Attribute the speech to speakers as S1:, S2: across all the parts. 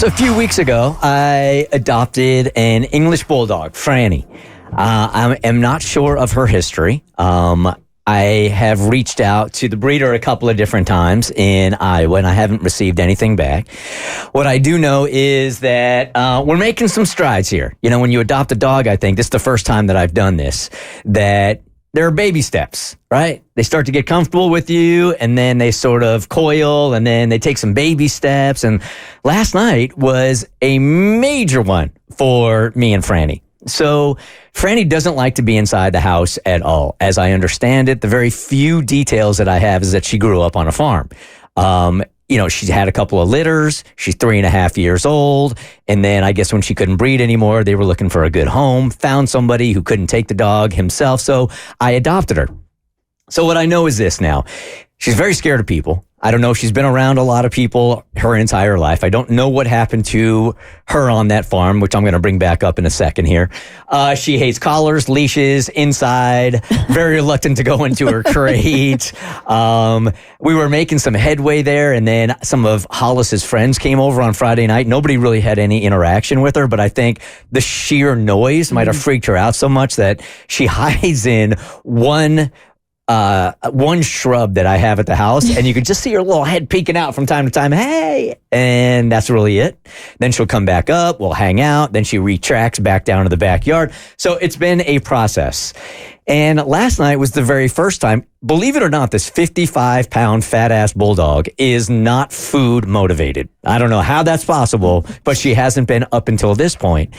S1: A few weeks ago, I adopted an English bulldog, Frannie. I am not sure of her history. I have reached out to the breeder a couple of different times in Iowa, and I haven't received anything back. What I do know is that we're making some strides here. You know, when you adopt a dog, I think this is the first time that I've done this, that there are baby steps, right? They start to get comfortable with you, and then they sort of coil, and then they take some baby steps. And last night was a major one for me and Frannie. So Frannie doesn't like to be inside the house at all. As I understand it, the very few details that I have is that she grew up on a farm. You know, she's had a couple of litters. She's 3.5 years old. And then I guess when she couldn't breed anymore, they were looking for a good home, found somebody who couldn't take the dog himself. So I adopted her. So what I know is this now. She's very scared of people. I don't know if she's been around a lot of people her entire life. I don't know what happened to her on that farm, which I'm going to bring back up in a second here. She hates collars, leashes, inside, very reluctant to go into her crate. We were making some headway there, and then some of Hollis's friends came over on Friday night. Nobody really had any interaction with her, but I think the sheer noise might have freaked her out so much that she hides in one shrub that I have at the house, and you could just see her little head peeking out from time to time. Hey, and that's really it. Then she'll come back up, we'll hang out, then she retracts back down to the backyard. So it's been a process. And last night was the very first time, believe it or not, this 55-pound fat-ass bulldog is not food motivated. I don't know how that's possible, but she hasn't been up until this point.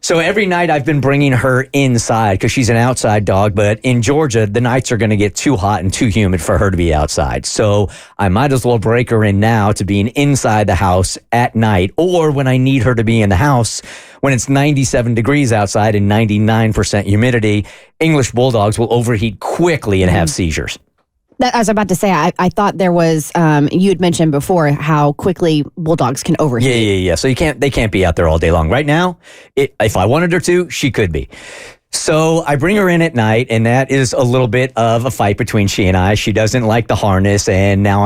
S1: So every night I've been bringing her inside because she's an outside dog, but in Georgia, the nights are going to get too hot and too humid for her to be outside. So I might as well break her in now to being inside the house at night, or when I need her to be in the house when it's 97 degrees outside and 99% humidity. English bulldogs will overheat quickly and have seizures.
S2: I was about to say, I thought there was, you had mentioned before how quickly bulldogs can overheat.
S1: Yeah. So they can't be out there all day long. Right now, if I wanted her to, she could be. So I bring her in at night, and that is a little bit of a fight between she and I. She doesn't like the harness, and now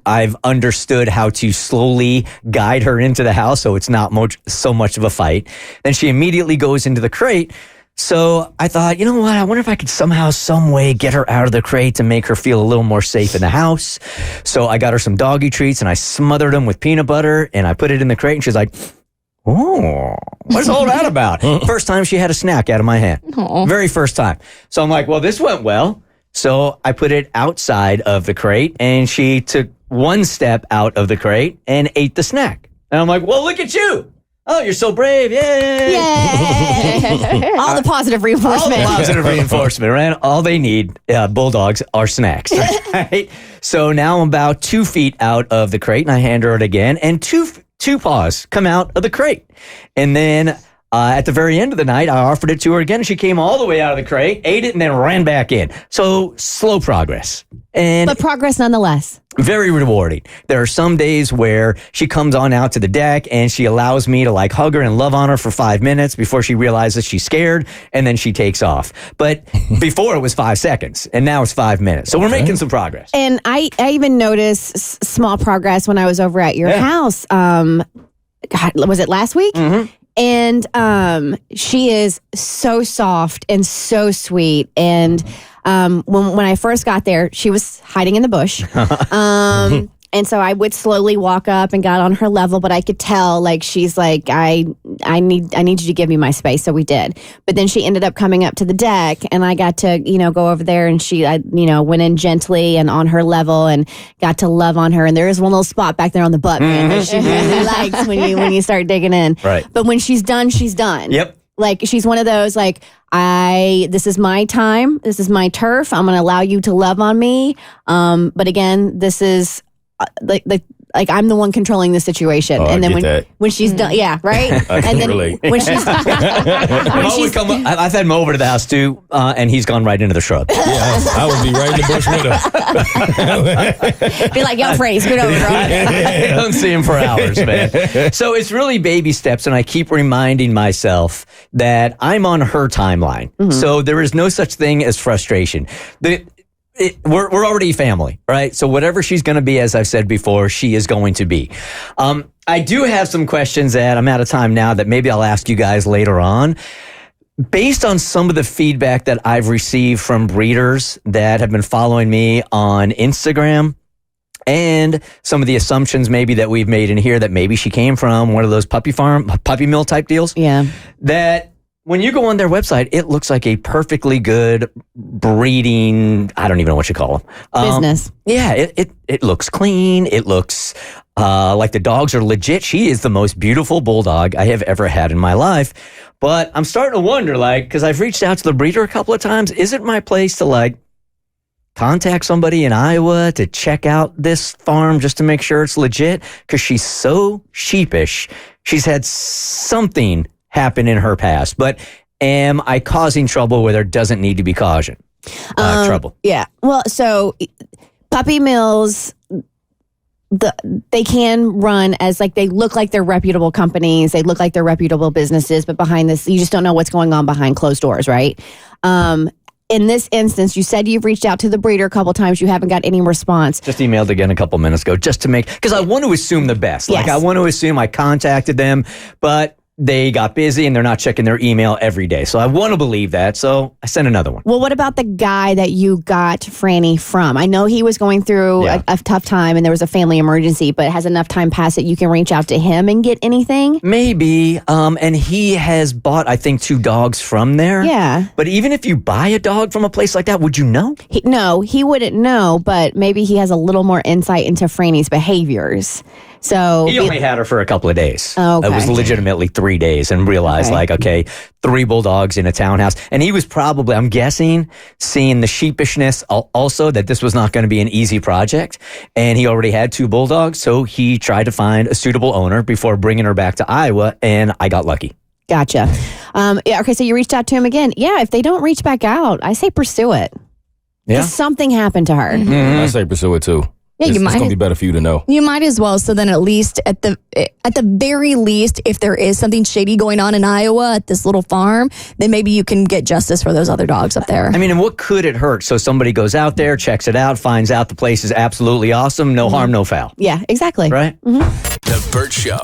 S1: I've understood how to slowly guide her into the house, so it's not so much of a fight. Then she immediately goes into the crate. So I thought, you know what? I wonder if I could somehow, some way get her out of the crate to make her feel a little more safe in the house. So I got her some doggy treats, and I smothered them with peanut butter, and I put it in the crate, and she's like, oh, what's all that about? First time she had a snack out of my hand. Aww. Very first time. So I'm like, well, this went well. So I put it outside of the crate, and she took one step out of the crate and ate the snack. And I'm like, well, look at you. Oh, you're so brave. Yay.
S2: Yay. All the positive reinforcement.
S1: All the positive reinforcement, right? All they need, bulldogs, are snacks. Right? So now I'm about 2 feet out of the crate, and I hand her it again, and two paws come out of the crate. And then at the very end of the night, I offered it to her again. She came all the way out of the crate, ate it, and then ran back in. So slow progress.
S2: But progress nonetheless.
S1: Very rewarding. There are some days where she comes on out to the deck and she allows me to like hug her and love on her for 5 minutes before she realizes she's scared, and then she takes off. But before it was 5 seconds, and now it's 5 minutes. So we're making some progress.
S2: And I even noticed small progress when I was over at your house. God, was it last week?
S1: Mm-hmm.
S2: And she is so soft and so sweet. And when I first got there, she was hiding in the bush. And so I would slowly walk up and got on her level, but I could tell, like, she's like, I need you to give me my space. So we did. But then she ended up coming up to the deck, and I got to, go over there, and I went in gently and on her level and got to love on her. And there is one little spot back there on the butt, man, that she really likes when you start digging in.
S1: Right.
S2: But when she's done, she's done.
S1: Yep.
S2: Like, she's one of those, like, this is my time. This is my turf. I'm going to allow you to love on me. But again, this is like I'm the one controlling the situation.
S3: Oh,
S2: and then
S3: when
S2: she's done, yeah, right. And then when she's
S1: I've had him over to the house too, and he's gone right into the shrub.
S3: Yeah, I would be right in the bush with her.
S2: Be like, yo, Frannie, scoot over, bro.
S1: I don't see him for hours, man. So it's really baby steps, and I keep reminding myself that I'm on her timeline. Mm-hmm. So there is no such thing as frustration. we're already family, right? So whatever she's going to be, as I've said before, she is going to be. I do have some questions that I'm out of time now that maybe I'll ask you guys later on. Based on some of the feedback that I've received from breeders that have been following me on Instagram, and some of the assumptions maybe that we've made in here that maybe she came from one of those puppy mill type deals.
S2: Yeah.
S1: That when you go on their website, it looks like a perfectly good breeding, I don't even know what you call them.
S2: Business.
S1: Yeah, it looks clean. It looks like the dogs are legit. She is the most beautiful bulldog I have ever had in my life. But I'm starting to wonder, because I've reached out to the breeder a couple of times, is it my place to contact somebody in Iowa to check out this farm just to make sure it's legit? Because she's so sheepish. She's had something happen in her past. But am I causing trouble where there doesn't need to be trouble?
S2: Yeah. Well, so puppy mills, they can run as they look like they're reputable companies. They look like they're reputable businesses, but behind this, you just don't know what's going on behind closed doors, right? In this instance, you said you've reached out to the breeder a couple times. You haven't got any response.
S1: Just emailed again a couple minutes ago just to because I want to assume the best.
S2: Yes.
S1: I want to assume I contacted them, but they got busy and they're not checking their email every day. So I want to believe that. So I sent another one.
S2: Well, what about the guy that you got Frannie from? I know he was going through a tough time and there was a family emergency, but has enough time passed that you can reach out to him and get anything?
S1: Maybe. And he has bought, I think, 2 dogs from there.
S2: Yeah.
S1: But even if you buy a dog from a place like that, would you know?
S2: No, he wouldn't know, but maybe he has a little more insight into Frannie's behaviors. So
S1: he only had her for a couple of days.
S2: Okay.
S1: It was legitimately 3 days and realized 3 bulldogs in a townhouse. And he was probably, I'm guessing, seeing the sheepishness also that this was not going to be an easy project. And he already had 2 bulldogs. So he tried to find a suitable owner before bringing her back to Iowa. And I got lucky.
S2: Gotcha. Okay, so you reached out to him again. Yeah, if they don't reach back out, I say pursue it.
S1: Yeah.
S2: 'Cause something happened to her.
S3: Mm-hmm. I say pursue it too.
S4: Yeah,
S3: it's going to be better for you to know.
S4: You might as well. So then at least at the very least, if there is something shady going on in Iowa at this little farm, then maybe you can get justice for those other dogs up there.
S1: I mean, and what could it hurt? So somebody goes out there, checks it out, finds out the place is absolutely awesome. No harm, no foul.
S2: Yeah, exactly.
S1: Right?
S5: The Bert Show.